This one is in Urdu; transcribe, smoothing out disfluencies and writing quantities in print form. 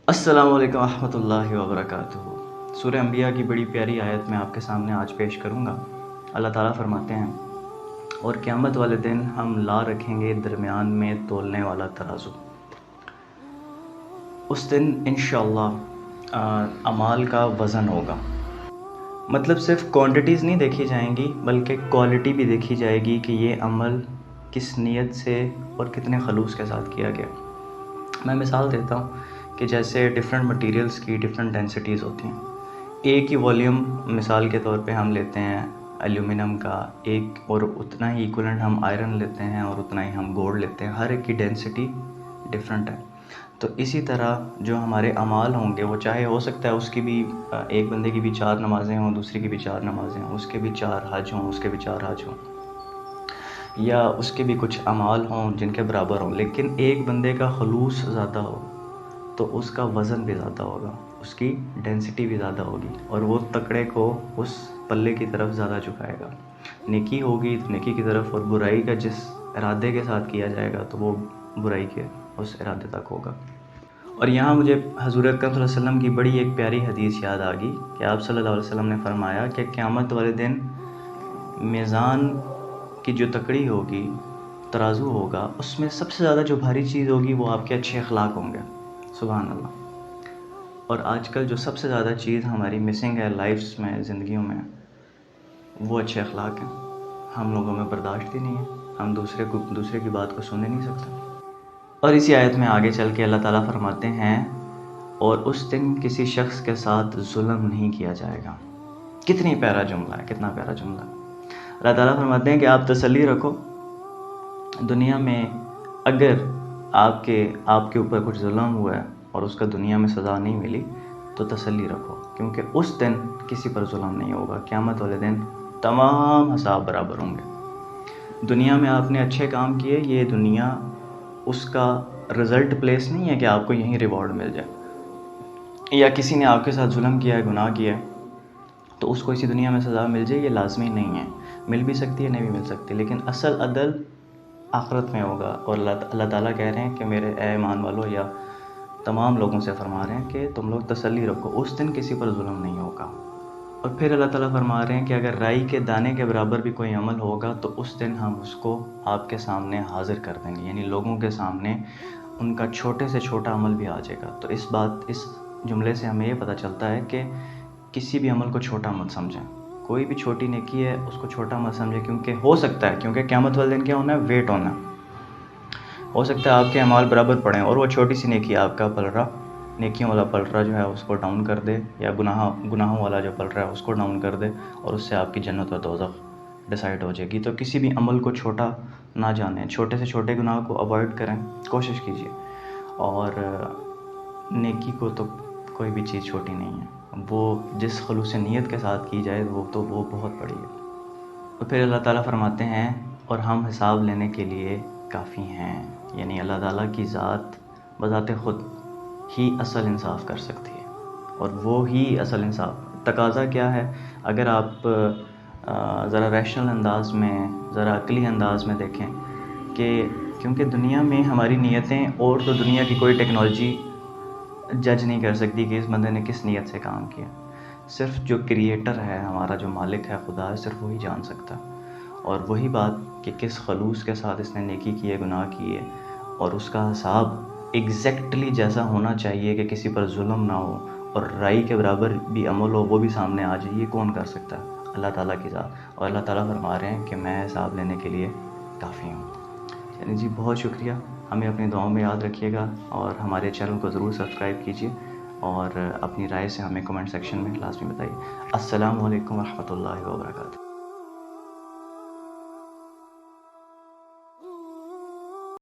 السلام علیکم ورحمۃ اللہ وبرکاتہ۔ سورہ انبیاء کی بڑی پیاری آیت میں آپ کے سامنے آج پیش کروں گا۔ اللہ تعالیٰ فرماتے ہیں، اور قیامت والے دن ہم لا رکھیں گے درمیان میں تولنے والا ترازو۔ اس دن انشاءاللہ اعمال کا وزن ہوگا۔ مطلب صرف کوانٹٹیز نہیں دیکھی جائیں گی بلکہ کوالٹی بھی دیکھی جائے گی کہ یہ عمل کس نیت سے اور کتنے خلوص کے ساتھ کیا گیا۔ میں مثال دیتا ہوں کہ جیسے ڈیفرنٹ مٹیریلز کی ڈیفرنٹ ڈینسٹیز ہوتی ہیں۔ ایک ہی والیوم مثال کے طور پہ ہم لیتے ہیں ایلومینم کا، ایک اور اتنا ہی ایکولنٹ ہم آئرن لیتے ہیں اور اتنا ہی ہم گولڈ لیتے ہیں، ہر ایک کی ڈینسٹی ڈیفرنٹ ہے۔ تو اسی طرح جو ہمارے اعمال ہوں گے وہ چاہے ہو سکتا ہے اس کی بھی ایک بندے کی بھی 4 نمازیں ہوں، دوسری کی بھی 4 نمازیں ہوں، اس کے بھی 4 حج ہوں، اس کے بھی 4 حج ہوں، یا اس کے بھی کچھ اعمال ہوں جن کے برابر ہوں، لیکن ایک بندے کا خلوص زیادہ ہو تو اس کا وزن بھی زیادہ ہوگا، اس کی ڈینسٹی بھی زیادہ ہوگی، اور وہ تکڑے کو اس پلے کی طرف زیادہ جھکائے گا۔ نیکی ہوگی تو نیکی کی طرف، اور برائی کا جس ارادے کے ساتھ کیا جائے گا تو وہ برائی کے اس ارادے تک ہوگا۔ اور یہاں مجھے حضور اکرم صلی اللہ علیہ وسلم کی بڑی ایک پیاری حدیث یاد آ گئی کہ آپ صلی اللہ علیہ وسلم نے فرمایا کہ قیامت والے دن میزان کی جو تکڑی ہوگی، ترازو ہوگا، اس میں سب سے زیادہ جو بھاری چیز ہوگی وہ آپ کے اچھے اخلاق ہوں گے۔ سبحان اللہ۔ اور آج کل جو سب سے زیادہ چیز ہماری مسنگ ہے لائفز میں، زندگیوں میں، وہ اچھے اخلاق ہیں۔ ہم لوگوں میں برداشت ہی نہیں ہے، ہم دوسرے کی بات کو سن ہی نہیں سکتے۔ اور اسی آیت میں آگے چل کے اللہ تعالیٰ فرماتے ہیں، اور اس دن کسی شخص کے ساتھ ظلم نہیں کیا جائے گا۔ کتنی پیارا جملہ ہے، کتنا پیارا جملہ ہے۔ اللہ تعالیٰ فرماتے ہیں کہ آپ تسلی رکھو، دنیا میں اگر آپ کے اوپر کچھ ظلم ہوا ہے اور اس کا دنیا میں سزا نہیں ملی تو تسلی رکھو، کیونکہ اس دن کسی پر ظلم نہیں ہوگا۔ قیامت والے دن تمام حساب برابر ہوں گے۔ دنیا میں آپ نے اچھے کام کیے، یہ دنیا اس کا رزلٹ پلیس نہیں ہے کہ آپ کو یہیں ریوارڈ مل جائے، یا کسی نے آپ کے ساتھ ظلم کیا ہے، گناہ کیا ہے تو اس کو اسی دنیا میں سزا مل جائے، یہ لازمی نہیں ہے۔ مل بھی سکتی ہے، نہیں بھی مل سکتی، لیکن اصل عدل آخرت میں ہوگا۔ اور اللہ تعالیٰ کہہ رہے ہیں کہ میرے اے ایمان والو، یا تمام لوگوں سے فرما رہے ہیں کہ تم لوگ تسلی رکھو، اس دن کسی پر ظلم نہیں ہوگا۔ اور پھر اللہ تعالیٰ فرما رہے ہیں کہ اگر رائی کے دانے کے برابر بھی کوئی عمل ہوگا تو اس دن ہم اس کو آپ کے سامنے حاضر کر دیں گے، یعنی لوگوں کے سامنے ان کا چھوٹے سے چھوٹا عمل بھی آ جائے گا۔ تو اس جملے سے ہمیں یہ پتہ چلتا ہے کہ کسی بھی عمل کو چھوٹا مت سمجھیں، کوئی بھی چھوٹی نیکی ہے اس کو چھوٹا مت سمجھیں، کیونکہ ہو سکتا ہے، کیونکہ قیامت والے دن کیا ہونا ہے، ویٹ ہونا ہے۔ ہو سکتا ہے آپ کے اعمال برابر پڑیں اور وہ چھوٹی سی نیکی آپ کا پلڑا، نیکیوں والا پلڑا جو ہے اس کو ڈاؤن کر دے، یا گناہوں والا جو پلڑا ہے اس کو ڈاؤن کر دے، اور اس سے آپ کی جنت و دوزخ ڈیسائیڈ ہو جائے گی۔ تو کسی بھی عمل کو چھوٹا نہ جانیں، چھوٹے سے چھوٹے گناہ کو اوائڈ کریں، کوشش کیجیے۔ اور نیکی کو تو کوئی بھی چیز چھوٹی نہیں ہے، وہ جس خلوص نیت کے ساتھ کی جائے وہ بہت بڑی ہے۔ اور پھر اللہ تعالیٰ فرماتے ہیں، اور ہم حساب لینے کے لیے کافی ہیں، یعنی اللہ تعالیٰ کی ذات بذات خود ہی اصل انصاف کر سکتی ہے، اور وہ ہی اصل انصاف۔ تقاضا کیا ہے؟ اگر آپ ذرا ریشنل انداز میں، ذرا عقلی انداز میں دیکھیں کہ کیونکہ دنیا میں ہماری نیتیں، اور تو دنیا کی کوئی ٹیکنالوجی جج نہیں کر سکتی کہ اس بندے نے کس نیت سے کام کیا، صرف جو کریٹر ہے، ہمارا جو مالک ہے، خدا ہے، صرف وہی جان سکتا ہے۔ اور وہی بات کہ کس خلوص کے ساتھ اس نے نیکی کی ہے، گناہ کیے، اور اس کا حساب ایگزیکٹلی جیسا ہونا چاہیے کہ کسی پر ظلم نہ ہو اور رائی کے برابر بھی عمل ہو، وہ بھی سامنے آ جائے، یہ کون کر سکتا ہے؟ اللہ تعالیٰ کی ذات۔ اور اللہ تعالیٰ فرما رہے ہیں کہ میں حساب لینے کے لیے کافی ہوں۔ یعنی جی بہت شکریہ، ہمیں اپنی دعاؤں میں یاد رکھیے گا، اور ہمارے چینل کو ضرور سبسکرائب کیجیے، اور اپنی رائے سے ہمیں کمنٹ سیکشن میں لازمی بتائیے۔ السلام علیکم ورحمۃ اللہ وبرکاتہ۔